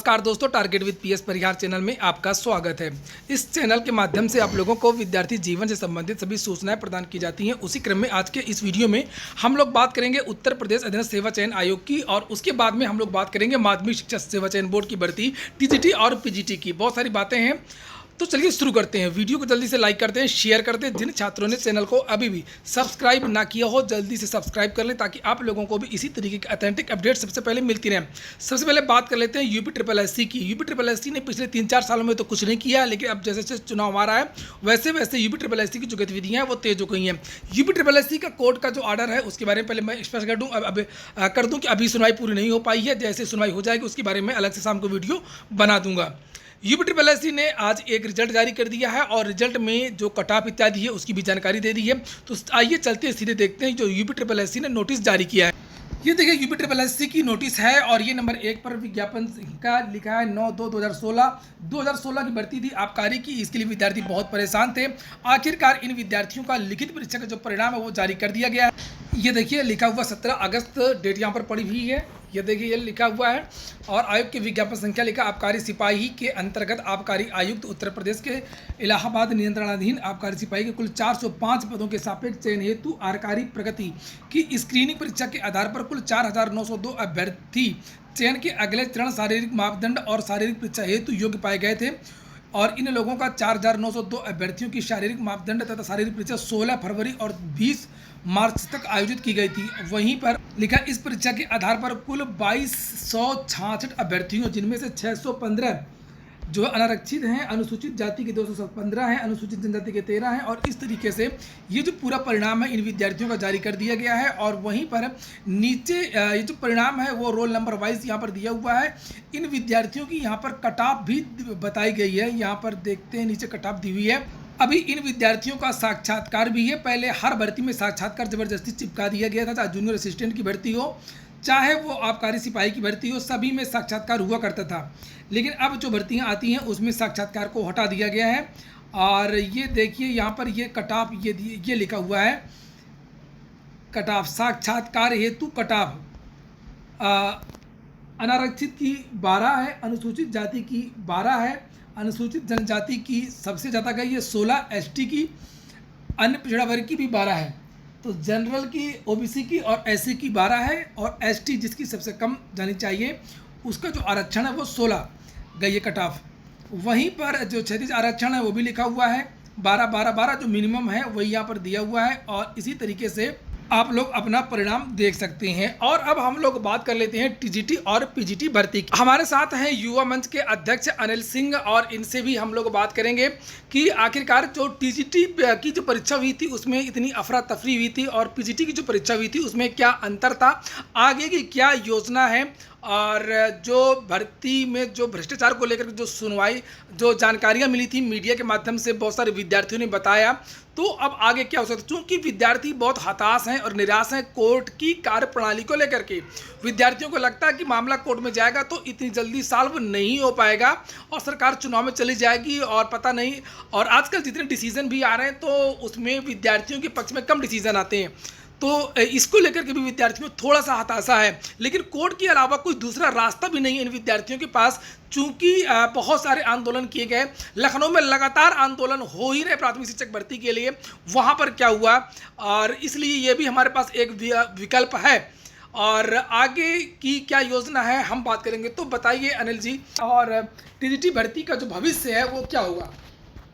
नमस्कार दोस्तों, target with PS Parihar channel में आपका स्वागत है। इस चैनल के माध्यम से आप लोगों को विद्यार्थी जीवन से संबंधित सभी सूचनाएं प्रदान की जाती हैं। उसी क्रम में आज के इस वीडियो में हम लोग बात करेंगे उत्तर प्रदेश अधीनस्थ सेवा चयन आयोग की, और उसके बाद में हम लोग बात करेंगे माध्यमिक शिक्षा सेवा चयन बोर्ड की भर्ती टीजीटी और पीजीटी की। बहुत सारी बातें हैं, तो चलिए शुरू करते हैं। वीडियो को जल्दी से लाइक करते हैं, शेयर करते हैं। जिन छात्रों ने चैनल को अभी भी सब्सक्राइब ना किया हो, जल्दी से सब्सक्राइब कर लें ताकि आप लोगों को भी इसी तरीके की ऑथेंटिक अपडेट सबसे पहले मिलती रहे। सबसे पहले बात कर लेते हैं यूपी ट्रिपल एससी की। यूपी ट्रिपल एससी ने पिछले 3-4 सालों में तो कुछ नहीं किया, लेकिन अब जैसे जैसे चुनाव आ रहा है वैसे वैसे यूपी ट्रिपल एससी की जो गतिविधियाँ हैं वो तेज हो गई हैं। यूपी ट्रिपल एससी का कोर्ट का जो ऑर्डर है उसके बारे में पहले मैं स्पष्ट कर दूँ कि अभी सुनवाई पूरी नहीं हो पाई है। जैसे सुनवाई हो जाएगी उसके बारे में अलग से शाम को वीडियो बना दूंगा। यूपी ट्रिपल एससी ने आज एक रिजल्ट जारी कर दिया है और रिजल्ट में जो कट ऑफ इत्यादि है उसकी भी जानकारी दे दी है। तो आइए चलते सीधे देखते हैं जो यूपी ट्रिपल एससी ने नोटिस जारी किया है। ये देखिए यूपी ट्रिपल एससी की नोटिस है और ये नंबर 1 पर विज्ञापन का लिखा है 9/2/2016 की भर्ती थी आबकारी की। इसके लिए विद्यार्थी बहुत परेशान थे। आखिरकार इन विद्यार्थियों का लिखित परीक्षा का जो परिणाम है वो जारी कर दिया गया है। ये देखिए लिखा हुआ 17 अगस्त डेट यहाँ पर पड़ी हुई है। ये देखिए ये लिखा हुआ है और आयोग की विज्ञापन संख्या लिखा आबकारी सिपाही के अंतर्गत आबकारी आयुक्त उत्तर प्रदेश के इलाहाबाद नियंत्रणाधीन आबकारी सिपाही के कुल 405 पदों के सापेक्ष चयन हेतु आबकारी प्रगति की स्क्रीनिंग परीक्षा के आधार पर कुल 4,902 अभ्यर्थी चयन के अगले चरण शारीरिक मापदंड और शारीरिक परीक्षा हेतु योग्य पाए गए थे। और इन लोगों का 4,902 अभ्यर्थियों की शारीरिक मापदंड तथा शारीरिक परीक्षा 16 फरवरी और 20 मार्च तक आयोजित की गई थी। वहीं पर लिखा इस परीक्षा के आधार पर कुल 2266 अभ्यर्थियों, जिनमें से 615 जो अनारक्षित हैं, अनुसूचित जाति के 215 हैं, अनुसूचित जनजाति के 13 हैं। और इस तरीके से ये जो पूरा परिणाम है इन विद्यार्थियों का जारी कर दिया गया है। और वहीं पर नीचे ये जो परिणाम है वो रोल नंबर वाइज यहाँ पर दिया हुआ है। इन विद्यार्थियों की यहाँ पर कट ऑफ भी बताई गई है। यहाँ पर देखते हैं नीचे कट ऑफ दी हुई है। अभी इन विद्यार्थियों का साक्षात्कार भी है। पहले हर भर्ती में साक्षात्कार जबरदस्ती चिपका दिया गया था, चाहे जूनियर असिस्टेंट की भर्ती हो चाहे वो आबकारी सिपाही की भर्ती हो, सभी में साक्षात्कार हुआ करता था। लेकिन अब जो भर्तियां आती हैं उसमें साक्षात्कार को हटा दिया गया है। और ये देखिए यहाँ पर ये कट ऑफ ये लिखा हुआ है, कट ऑफ साक्षात्कार हेतु कट ऑफ अनारक्षित की 12 है, अनुसूचित जाति की 12 है, अनुसूचित जनजाति की सबसे ज़्यादा गई है 16, एसटी की, अन्य पिछड़ा वर्ग की भी 12 है। तो जनरल की, ओबीसी की और एससी की 12 है और एसटी जिसकी सबसे कम जानी चाहिए उसका जो आरक्षण है वो 16 गई है कट ऑफ। वहीं पर जो 36 आरक्षण है वो भी लिखा हुआ है 12 जो मिनिमम है वही यहाँ पर दिया हुआ है। और इसी तरीके से आप लोग अपना परिणाम देख सकते हैं। और अब हम लोग बात कर लेते हैं टीजीटी और पीजीटी भर्ती की। हमारे साथ हैं युवा मंच के अध्यक्ष अनिल सिंह और इनसे भी हम लोग बात करेंगे कि आखिरकार जो टीजीटी की जो परीक्षा हुई थी उसमें इतनी अफरा तफरी हुई थी और पीजीटी की जो परीक्षा हुई थी उसमें क्या अंतर था, आगे की क्या योजना है, और जो भर्ती में जो भ्रष्टाचार को लेकर जो सुनवाई जो जानकारियां मिली थी मीडिया के माध्यम से बहुत सारे विद्यार्थियों ने बताया, तो अब आगे क्या हो सकता है। चूँकि विद्यार्थी बहुत हताश हैं और निराश हैं कोर्ट की कार्यप्रणाली को लेकर के। विद्यार्थियों को लगता है कि मामला कोर्ट में जाएगा तो इतनी जल्दी सॉल्व नहीं हो पाएगा और सरकार चुनाव में चली जाएगी और पता नहीं। और आजकल जितने डिसीजन भी आ रहे हैं तो उसमें विद्यार्थियों के पक्ष में कम डिसीजन आते हैं, तो इसको लेकर के भी विद्यार्थियों में थोड़ा सा हताशा है। लेकिन कोर्ट के अलावा कोई दूसरा रास्ता भी नहीं है इन विद्यार्थियों के पास, चूंकि बहुत सारे आंदोलन किए गए। लखनऊ में लगातार आंदोलन हो ही रहे प्राथमिक शिक्षक भर्ती के लिए, वहाँ पर क्या हुआ, और इसलिए ये भी हमारे पास एक विकल्प है। और आगे की क्या योजना है हम बात करेंगे। तो बताइए अनिल जी, और टीजीटी भर्ती का जो भविष्य है वो क्या होगा।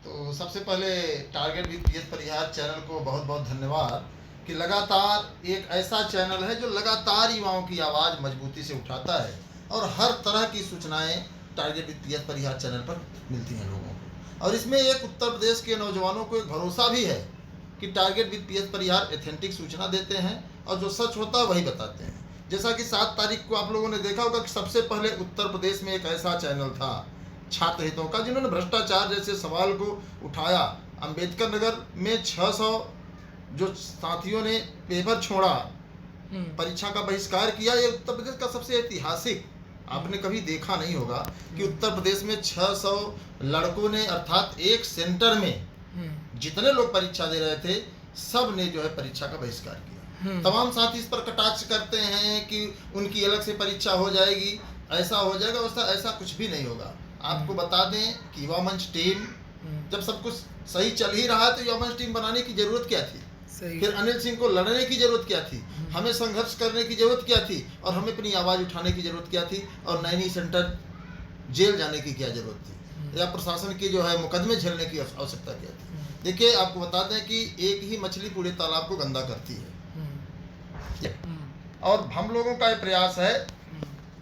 तो सबसे पहले target with PS Parihar channel को बहुत बहुत धन्यवाद कि लगातार एक ऐसा चैनल है जो लगातार युवाओं की आवाज़ मजबूती से उठाता है और हर तरह की सूचनाएं target with PS Parihar channel पर मिलती हैं लोगों को। और इसमें एक उत्तर प्रदेश के नौजवानों को एक भरोसा भी है कि target with PS Parihar authentic सूचना देते हैं और जो सच होता है वही बताते हैं। जैसा कि 7 तारीख को आप लोगों ने देखा होगा कि सबसे पहले उत्तर प्रदेश में एक ऐसा चैनल था छात्र हितों का जिन्होंने भ्रष्टाचार जैसे सवाल को उठाया। अम्बेडकर नगर में 600 जो साथियों ने पेपर छोड़ा, परीक्षा का बहिष्कार किया। ये उत्तर प्रदेश का सबसे ऐतिहासिक, आपने कभी देखा नहीं होगा कि उत्तर प्रदेश में 600 लड़कों ने, अर्थात एक सेंटर में जितने लोग परीक्षा दे रहे थे सब ने जो है परीक्षा का बहिष्कार किया। तमाम साथी इस पर कटाक्ष करते हैं कि उनकी अलग से परीक्षा हो जाएगी। ऐसा हो जाएगा, वैसा ऐसा कुछ भी नहीं होगा। आपको बता दें कि युवा मंच टीम जब सब कुछ सही चल ही रहा है तो युवा मंच टीम बनाने की जरूरत क्या थी? सही। फिर अनिल सिंह को लड़ने की जरूरत क्या थी? हमें संघर्ष करने की जरूरत क्या थी? और हमें अपनी आवाज उठाने की जरूरत क्या थी? और नैनी सेंटर जेल जाने की क्या जरूरत थी? या प्रशासन की जो है मुकदमे झेलने की आवश्यकता क्या थी? देखिए, आपको बता दें कि एक ही मछली पूरे तालाब को गंदा करती है। और हम लोगों का ये प्रयास है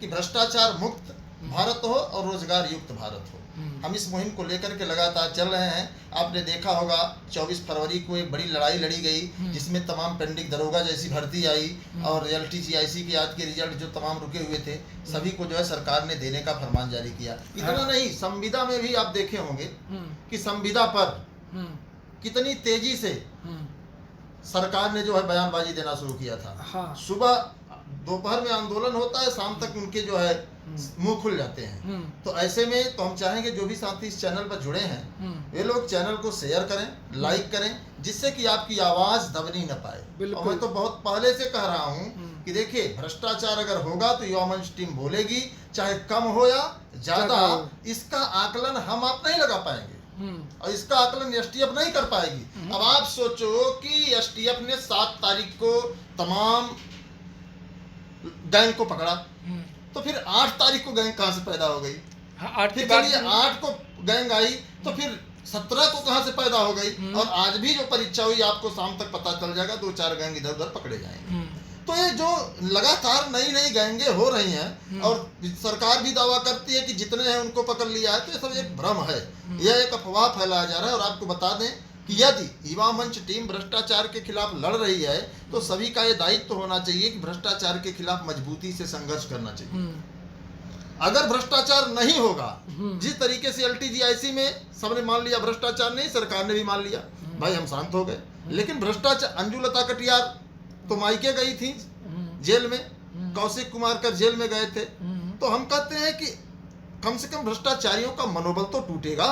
कि भ्रष्टाचार मुक्त भारत हो और रोजगार युक्त भारत हो। हम इस मुहिम को लेकर के लगातार चल रहे हैं। आपने देखा होगा 24 फरवरी को एक बड़ी लड़ाई लड़ी गई जिसमें तमाम पेंडिंग दरोगा जैसी भर्ती आई और LTCIC के आज के रिजल्ट जो तमाम रुके हुए थे सभी को जो है सरकार ने देने का फरमान जारी किया। इतना नहीं, संविदा में भी आप देखे होंगे कि संविदा पर कितनी तेजी से सरकार ने जो है बयानबाजी देना शुरू किया था। हाँ। सुबह दोपहर में आंदोलन होता है, शाम तक उनके जो है मुंह खुल जाते हैं। तो ऐसे में तो हम चाहेंगे जो भी साथी इस चैनल पर जुड़े हैं वे लोग चैनल को शेयर करें, लाइक करें, जिससे कि आपकी आवाज दबनी न पाए। और मैं तो बहुत पहले से कह रहा हूं कि देखिए, भ्रष्टाचार अगर होगा तो युवा मंच टीम बोलेगी, चाहे कम हो या ज्यादा। इसका आकलन हम आप नहीं लगा पाएंगे और इसका आकलन STF नहीं कर पाएगी। अब आप सोचो कि STF ने 7 तारीख को तमाम गैंग को पकड़ा, तो फिर 8 तारीख को गैंग कहां से पैदा हो गई? हाँ, 8 फिर चलिए 8 को गैंग आई तो फिर 17 को कहां से पैदा हो गई? और आज भी जो परीक्षा हुई आपको शाम तक पता चल जाएगा, 2-4 गैंग इधर उधर पकड़े जाएंगे। तो ये जो लगातार नई नई गैंगे हो रही हैं और सरकार भी दावा करती है कि जितने हैं उनको पकड़ लिया है, तो ये सब एक भ्रम है, यह एक अफवाह फैलाया जा रहा है। और आपको बता दें कि यदि युवा मंच टीम भ्रष्टाचार के खिलाफ लड़ रही है तो सभी का ये दायित्व होना चाहिए कि भ्रष्टाचार के खिलाफ मजबूती से संघर्ष करना चाहिए। अगर भ्रष्टाचार नहीं होगा, जिस तरीके से LTCIC में सबने मान लिया भ्रष्टाचार नहीं, सरकार ने भी मान लिया, भाई हम शांत हो गए। लेकिन भ्रष्टाचार, अंजुलता कटियार तो मायके गई थी जेल में, कौशिक कुमार का जेल में गए थे, तो हम कहते हैं कि कम से कम भ्रष्टाचारियों का मनोबल तो टूटेगा।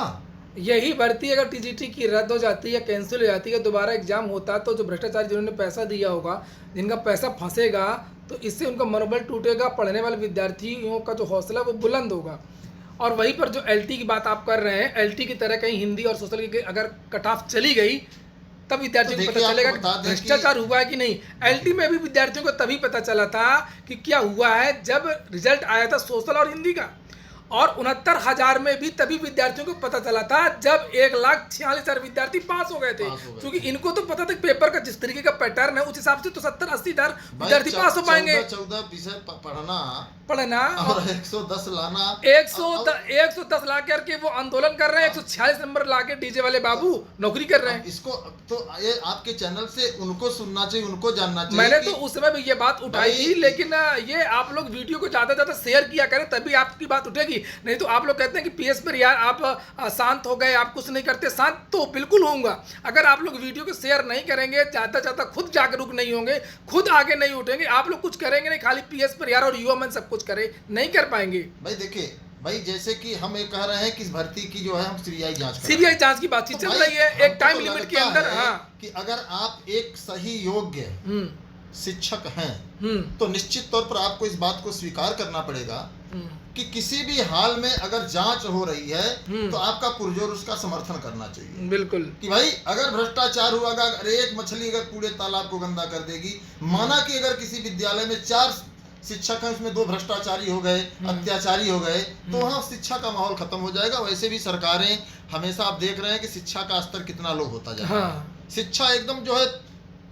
यही भर्ती अगर TGT की रद्द हो जाती है, कैंसिल हो जाती है, दोबारा एग्जाम होता है, तो जो भ्रष्टाचारी जिन्होंने पैसा दिया होगा, जिनका पैसा फंसेगा, तो इससे उनका मनोबल टूटेगा, पढ़ने वाले विद्यार्थियों का जो हौसला वो बुलंद होगा। और वहीं पर जो LT की बात आप कर रहे हैं, LT की तरह कहीं हिंदी और सोशल की अगर कट ऑफ चली गई तब विद्यार्थियों को पता चलेगा कि भ्रष्टाचार हुआ है कि नहीं। LT में भी विद्यार्थियों को तभी पता चला था कि क्या हुआ है जब रिजल्ट आया था सोशल और हिंदी का, और 69,000 में भी तभी विद्यार्थियों को पता चला था जब 1,46,000 विद्यार्थी पास हो गए थे। क्योंकि इनको तो पता था पेपर का जिस तरीके का पैटर्न है उस हिसाब से तो 70-80,000 विद्यार्थी पास हो पाएंगे। 14 विषय पढ़ना और 110 लाना, 110 ला करके वो आंदोलन कर रहे हैं, 146 नंबर ला के डीजे वाले बाबू नौकरी कर रहे हैं। इसको तो ये आपके चैनल से उनको सुनना चाहिए, उनको जानना चाहिए। मैंने तो उस समय भी ये बात उठाई थी, लेकिन ये आप लोग वीडियो को ज्यादा ज्यादा शेयर किया करें तभी आपकी बात उठेगी। नहीं तो आप लोग कहते हैं कि PS पर यार आप शांत हो गए, आप कुछ नहीं करते। शांत तो बिल्कुल होऊंगा, अगर आप लोग वीडियो को शेयर नहीं करेंगे, ज्यादा खुद जागरूक नहीं होंगे, खुद आगे नहीं उठेंगे, आप लोग कुछ करेंगे नहीं, खाली PS पर यार और युवा मन सब कुछ करे, नहीं कर पाएंगे। भाई देखिए, भाई जैसे कि हम ये कह रहे हैं कि इस भर्ती की जो है हम सीबीआई जांच की बातचीत चल रही है एक टाइम लिमिट के अंदर। हाँ, कि अगर आप एक सही योग्य शिक्षक हैं तो निश्चित तौर पर आपको इस बात को स्वीकार करना पड़ेगा कि किसी भी हाल में अगर जांच हो रही है तो आपका पुरजोर उसका समर्थन करना चाहिए। बिल्कुल कि भाई अगर भ्रष्टाचार हुआ, अगर एक मछली अगर पूरे तालाब को गंदा कर देगी, माना कि अगर किसी विद्यालय में 4 शिक्षक हैं, उसमें 2 भ्रष्टाचारी हो गए, अत्याचारी हो गए, तो वहाँ शिक्षा का माहौल खत्म हो जाएगा। वैसे भी सरकारें हमेशा आप देख रहे हैं कि शिक्षा का स्तर कितना लो होता जा रहा है। शिक्षा एकदम जो है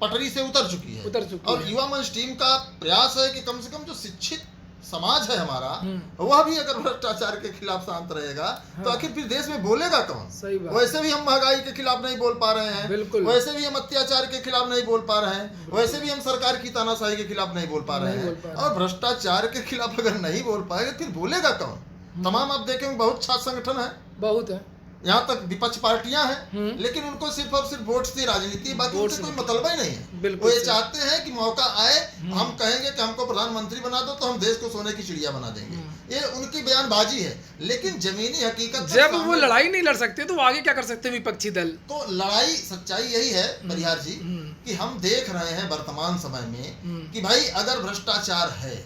पटरी से उतर चुकी है। और युवा मंच टीम का प्रयास है कि कम से कम जो शिक्षित समाज है हमारा, वह भी अगर भ्रष्टाचार के खिलाफ शांत रहेगा तो आखिर फिर देश में बोलेगा कौन? सही बात। वैसे भी हम महंगाई के खिलाफ नहीं बोल पा रहे हैं, वैसे भी हम अत्याचार के खिलाफ नहीं बोल पा रहे हैं, वैसे भी हम सरकार की तानाशाही के खिलाफ नहीं बोल पा रहे हैं, और भ्रष्टाचार के खिलाफ अगर नहीं बोल पाएंगे फिर बोलेगा कौन? तमाम आप देखेंगे बहुत छात्र संगठन है, बहुत है, यहाँ तक विपक्ष पार्टियां हैं, लेकिन उनको सिर्फ और सिर्फ वोट से राजनीति, बाकी उनसे कोई मतलब ही नहीं है। वो ये चाहते हैं कि मौका आए, हम कहेंगे कि हमको प्रधानमंत्री बना दो तो हम देश को सोने की चिड़िया बना देंगे। ये उनकी बयानबाजी है, लेकिन जमीनी हकीकत जब वो लड़ाई नहीं लड़ सकते तो आगे क्या कर सकते हैं विपक्षी दल? तो लड़ाई, सच्चाई यही है परिहार जी कि हम देख रहे हैं वर्तमान समय में कि भाई अगर भ्रष्टाचार है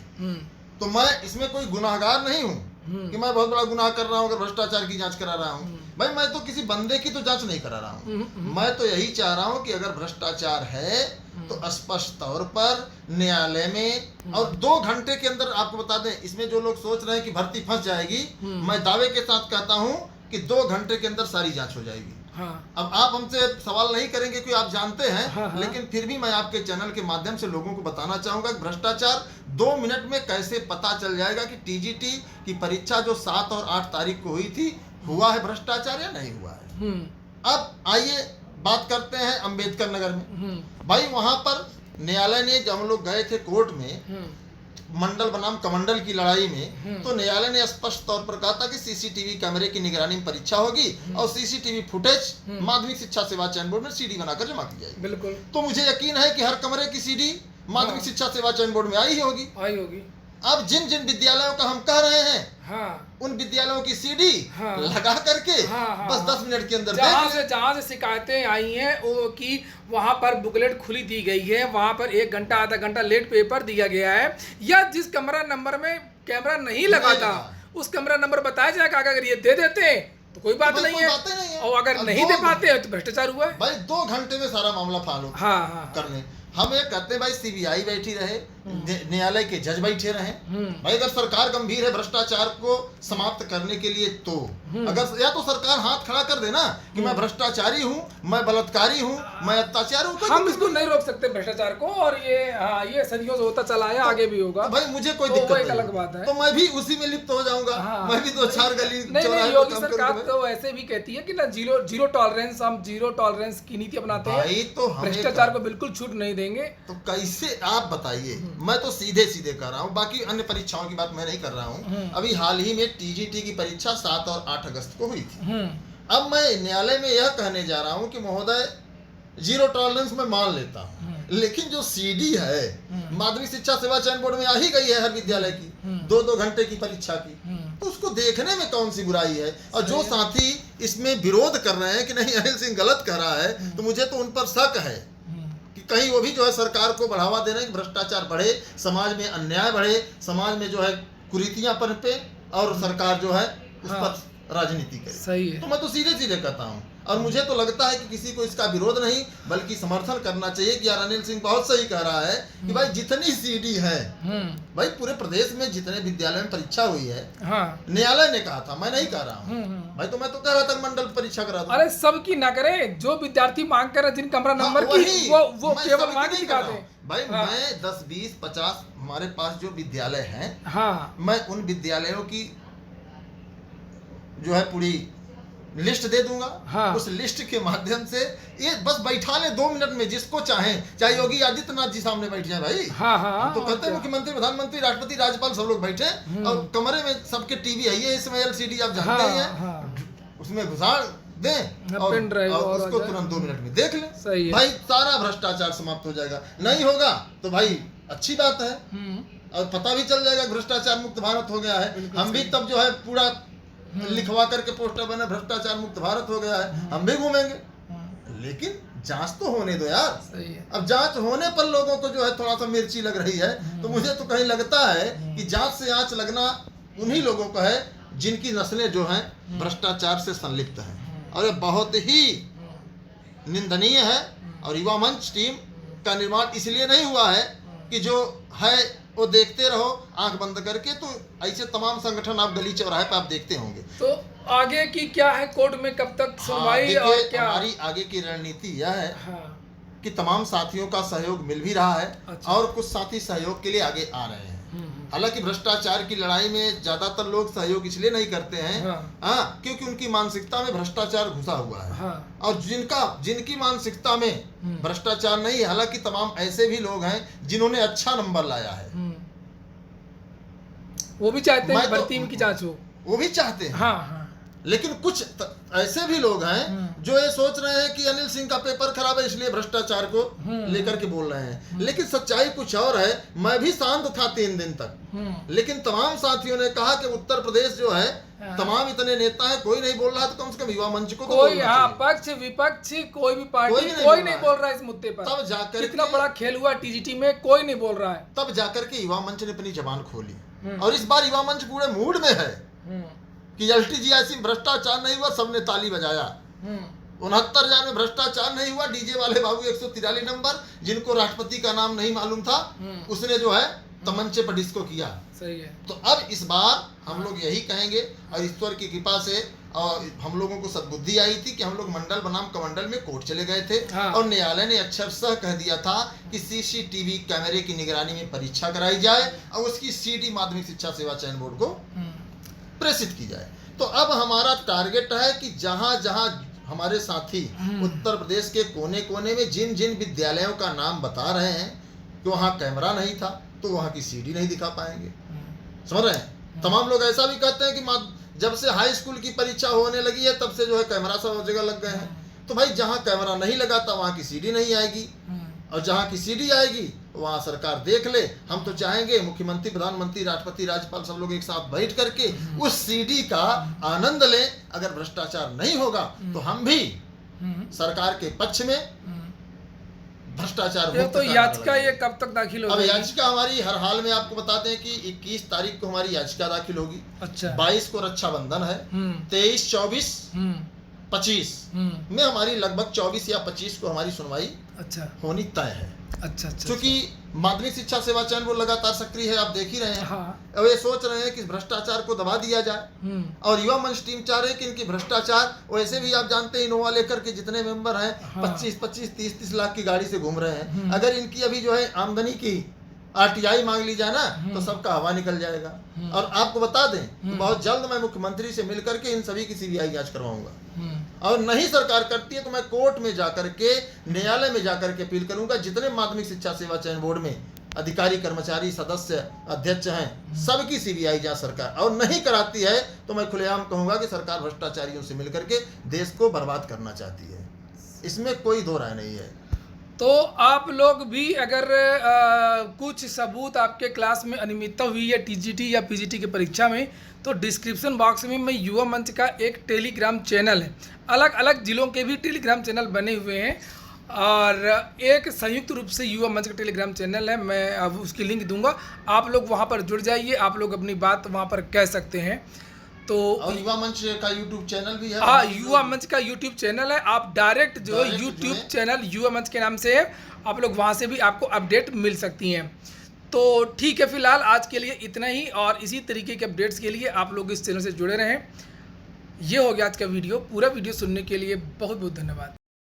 तो मैं इसमें कोई गुनाहगार नहीं हूँ कि मैं बहुत बड़ा गुनाह कर रहा हूँ अगर भ्रष्टाचार की जांच करा रहा हूँ। भाई मैं तो किसी बंदे की तो जांच नहीं करा रहा हूँ, मैं तो यही चाह रहा हूँ कि अगर भ्रष्टाचार है तो स्पष्ट तौर पर न्यायालय में, और 2 घंटे के अंदर आपको बता दें, इसमें जो लोग सोच रहे हैं कि भर्ती फंस जाएगी, मैं दावे के साथ कहता हूँ कि 2 घंटे के अंदर सारी जांच हो जाएगी। हाँ। अब आप हमसे सवाल नहीं करेंगे कि आप जानते हैं, हाँ। लेकिन फिर भी मैं आपके चैनल के माध्यम से लोगों को बताना चाहूंगा कि भ्रष्टाचार 2 मिनट में कैसे पता चल जाएगा कि टीजीटी की परीक्षा जो 7 और 8 तारीख को हुई थी, हुआ है भ्रष्टाचार या नहीं हुआ है। अब आइए बात करते हैं अंबेडकर नगर में। भाई वहां पर न्यायालय ने, जब हम लोग गए थे कोर्ट में मंडल बनाम कमंडल की लड़ाई में, तो न्यायालय ने स्पष्ट तौर पर कहा था कि सीसीटीवी कैमरे की निगरानी में परीक्षा होगी और सीसीटीवी फुटेज माध्यमिक शिक्षा सेवा चयन बोर्ड में सीडी बनाकर जमा की जाएगी। बिल्कुल। तो मुझे यकीन है कि हर कमरे की सीडी माध्यमिक शिक्षा सेवा चयन बोर्ड में आई ही होगी। अब जिन जिन विद्यालयों का हम कह रहे हैं, उन विद्यालयों की सीडी लगा करके बस 10 मिनट के अंदर जहाँ से शिकायतें आई हैं वो कि वहाँ पर बुकलेट खुली दी गई है, वहाँ पर 1 घंटा आधा घंटा लेट पेपर दिया गया है, या जिस कमरा नंबर में कैमरा नहीं लगा था उस कमरा नंबर बताया जाएगा। अगर ये दे देते हैं तो कोई बात नहीं है, और अगर नहीं दे पाते हैं तो भ्रष्टाचार हुआ है। भाई 2 घंटे में सारा मामला फॉलो करने। हम ये कहते हैं भाई सीबीआई बैठी रहे, न्यायालय के जज बैठे रहे। भाई अगर सरकार गंभीर है भ्रष्टाचार को समाप्त करने के लिए, तो अगर या तो सरकार हाथ खड़ा कर देना कि मैं भ्रष्टाचारी हूँ, मैं बलात्कारी हूँ, मैं अत्याचारी हूँ, हम इसको नहीं रोक सकते भ्रष्टाचार को, और ये सदियों से होता चला है, आगे भी होगा। भाई मुझे कोई दिक्कत नहीं, अलग बात है, तो मैं भी उसी में लिप्त हो जाऊंगा। मैं भी 2-4 गली नहीं, योगी सरकार तो ऐसे भी कहती है कि ना जीरो टॉलरेंस, हम जीरो टॉलरेंस की नीति अपनाते हैं, तो भ्रष्टाचार को बिल्कुल छूट नहीं देंगे। तो कैसे आप बताइए, मैं तो सीधे सीधे कर रहा हूँ, बाकी अन्य परीक्षाओं की बात मैं नहीं कर रहा हूँ। अभी हाल ही में टीजीटी की परीक्षा 7 और 8 अगस्त को हुई थी। अब मैं न्यायालय में यह कहने जा रहा हूँ कि महोदय जीरो टॉलरेंस में मान लेता हूँ, लेकिन जो सीडी है माध्यमिक शिक्षा सेवा चयन बोर्ड में आ ही गई है हर विद्यालय की, 2-2 घंटे की परीक्षा की, तो उसको देखने में कौन सी बुराई है। और जो साथी इसमें विरोध कर रहे हैं कि नहीं अनिल सिंह गलत कह रहा है, तो मुझे तो उन पर शक है कि कहीं वो भी जो है सरकार को बढ़ावा दे रहे हैं कि भ्रष्टाचार बढ़े, समाज में अन्याय बढ़े, समाज में जो है कुरीतियां पनपे और सरकार जो है उस पर राजनीति करे। सही है। तो मैं तो सीधे सीधे कहता हूँ, और मुझे तो लगता है कि किसी को इसका विरोध नहीं बल्कि समर्थन करना चाहिए कि यार अनिल सिंह बहुत सही कह रहा है कि भाई जितनी सीडी है, भाई पूरे प्रदेश में जितने विद्यालय में परीक्षा हुई है, न्यायालय ने कहा था, मैं नहीं कह रहा हूँ भाई, तो मैं तो कह रहा था मंडल परीक्षा करा दो। अरे सबकी ना करे, जो विद्यार्थी मांग कर जिन कमरा नंबर की वो केवल मांग ही दिखाते हैं। भाई मैं 10, 20, 50 हमारे पास जो विद्यालय हैं, मैं उन विद्यालयों की जो है पूरी लिस्ट दे दूंगा। उस लिस्ट के माध्यम से ये बस बैठा ले 2 मिनट में जिसको चाहें, चाहे योगी आदित्यनाथ जी सामने बैठ जाए भाई। तो कहते हैं मुख्यमंत्री, प्रधानमंत्री, राष्ट्रपति, राज्यपाल सब लोग बैठे और कमरे में सबके टीवी है, ये इसमें LCD आप जानते ही हैं, उसमें घुसा दें और उसको तुरंत 2 मिनट में देख लें। भाई सारा भ्रष्टाचार समाप्त हो जाएगा। नहीं होगा तो भाई अच्छी बात है, और पता भी चल जाएगा भ्रष्टाचार मुक्त भारत हो गया है। हम भी तब जो है पूरा लिखवा करके पोस्टर बने भ्रष्टाचार मुक्त भारत हो गया है, हम भी घूमेंगे, लेकिन जांच तो होने दो यार। सही है। अब जांच होने पर लोगों को जो है थोड़ा सा मिर्ची लग रही है, तो मुझे तो कहीं लगता है कि जांच से आंच लगना उन्हीं लोगों का है जिनकी नस्लें जो हैं भ्रष्टाचार से संलिप्त हैं, और ये बहुत ही निंदनीय है। और युवा मंच टीम का निर्माण इसलिए नहीं हुआ है कि जो है वो देखते रहो आंख बंद करके, तो ऐसे तमाम संगठन आप गली चौराहे पे आप देखते होंगे। तो आगे की क्या है, कोर्ट में कब तक सुनवाई, और क्या हमारी आगे की रणनीति यह है कि तमाम साथियों का सहयोग मिल भी रहा है, और कुछ साथी सहयोग के लिए आगे आ रहे हैं। हालांकि भ्रष्टाचार की लड़ाई में ज्यादातर लोग सहयोग इसलिए नहीं करते हैं क्योंकि उनकी मानसिकता में भ्रष्टाचार घुसा हुआ है, और जिनकी मानसिकता में भ्रष्टाचार नहीं है, हालांकि तमाम ऐसे भी लोग हैं जिन्होंने अच्छा नंबर लाया है, वो भी चाहते हैं भर्ती की जांच हो, वो भी चाहते हैं। लेकिन कुछ ऐसे भी लोग हैं जो ये सोच रहे हैं कि अनिल सिंह का पेपर खराब है इसलिए भ्रष्टाचार को लेकर के बोल रहे हैं, लेकिन सच्चाई कुछ और है। मैं भी शांत था 3 दिन तक, लेकिन तमाम साथियों ने कहा कि उत्तर प्रदेश जो है तमाम इतने नेता है, कोई नहीं बोल रहा है, तो कम से कम युवा मंच को कोई पक्ष विपक्ष कोई भी पार्टी कोई नहीं बोल रहा है इस मुद्दे पर। तब जाकर इतना बड़ा खेल हुआ टीजीटी में, कोई नहीं बोल रहा है। तब जाकर के युवा मंच ने अपनी जबान खोली। और इस बार युवा मंच पूरे मूड में है कि LTGIC में भ्रष्टाचार नहीं हुआ, सबने ताली बजाया। 69,000 में भ्रष्टाचार नहीं हुआ, डीजे वाले बाबू 143 नंबर, जिनको राष्ट्रपति का नाम नहीं मालूम था, उसने जो है तमंचे पर डिस्को किया। सही है। तो अब इस बार हम लोग यही कहेंगे, और ईश्वर की कृपा से और हम लोगों को सद्बुद्धि आई थी कि हम लोग मंडल बनाम कमंडल में कोर्ट चले गए थे। हाँ। और न्यायालय ने अक्षरशः कह दिया था कि CCTV कैमरे की निगरानी में परीक्षा कराई जाए और उसकी CD माध्यमिक शिक्षा सेवा चयन बोर्ड को प्रेषित की जाए। तो अब हमारा टारगेट है कि जहां जहां हमारे साथी उत्तर प्रदेश के कोने कोने में जिन जिन विद्यालयों का नाम बता रहे हैं कि वहाँ कैमरा नहीं था, तो वहाँ की CD नहीं दिखा पाएंगे। समझ रहे हैं? तमाम लोग ऐसा भी कहते हैं कि जब से हाई स्कूल की परीक्षा होने लगी है तब से जो है कैमरा सब जगह लग गए हैं। तो भाई जहाँ कैमरा नहीं लगा था वहाँ की CD नहीं आएगी, और जहाँ की CD आएगी वहाँ सरकार देख ले। हम तो चाहेंगे मुख्यमंत्री, प्रधानमंत्री, राष्ट्रपति, राज्यपाल सब लोग एक साथ बैठ करके उस CD का आनंद लें। अगर भ्रष्टाचार नहीं होगा तो हम भी सरकार के पक्ष में भ्रष्टाचार तो याचिका ये कब तक दाखिल होगी? अब याचिका हमारी हर हाल में आपको बताते हैं कि 21 तारीख को हमारी याचिका दाखिल होगी। अच्छा। 22 को रक्षाबंधन है, 23, 24, 25 में हमारी लगभग 24 या 25 को हमारी सुनवाई अच्छा होनी तय है। अच्छा। क्योंकि माध्यमिक शिक्षा सेवा चयन बोर्ड लगातार सक्रिय है, आप देख ही रहे हैं। हाँ। अब ये सोच रहे हैं कि भ्रष्टाचार को दबा दिया जाए, और युवा मंच टीम चाह रहे हैं कि इनकी भ्रष्टाचार, वैसे भी आप जानते हैं इनोवा लेकर के जितने मेंबर हैं, हाँ। 25-25, 30-30 लाख की गाड़ी से घूम रहे हैं। अगर इनकी अभी जो है आमदनी की RTI मांग ली जाए ना तो सबका हवा निकल जाएगा। और आपको बता दें कि बहुत जल्द मैं मुख्यमंत्री से मिलकर के इन सभी की CBI जांच करवाऊंगा, और नहीं सरकार करती है तो मैं कोर्ट में जाकर के, न्यायालय में जाकर के अपील करूंगा। जितने माध्यमिक शिक्षा सेवा चयन बोर्ड में अधिकारी, कर्मचारी, सदस्य, अध्यक्ष हैं, सबकी CBI जांच सरकार, और नहीं कराती है तो मैं खुलेआम कहूंगा कि सरकार भ्रष्टाचारियों से मिलकर के देश को बर्बाद करना चाहती है। इसमें कोई दो राय नहीं है। तो आप लोग भी अगर कुछ सबूत आपके क्लास में अनियमितता हुई है TGT या PGT की परीक्षा में, तो डिस्क्रिप्शन बॉक्स में मैं युवा मंच का एक टेलीग्राम चैनल है, अलग अलग जिलों के भी टेलीग्राम चैनल बने हुए हैं, और एक संयुक्त रूप से युवा मंच का टेलीग्राम चैनल है। मैं अब उसकी लिंक दूंगा, आप लोग वहां पर जुड़ जाइए, आप लोग अपनी बात वहां पर कह सकते हैं। तो और युवा मंच का YouTube चैनल भी है। हाँ, युवा मंच का YouTube चैनल है, आप डायरेक्ट जो है YouTube चैनल युवा मंच के नाम से है, आप लोग वहाँ से भी आपको अपडेट मिल सकती हैं। तो ठीक है, फिलहाल आज के लिए इतना ही, और इसी तरीके के अपडेट्स के लिए आप लोग इस चैनल से जुड़े रहें। ये हो गया आज का वीडियो। पूरा वीडियो सुनने के लिए बहुत बहुत धन्यवाद।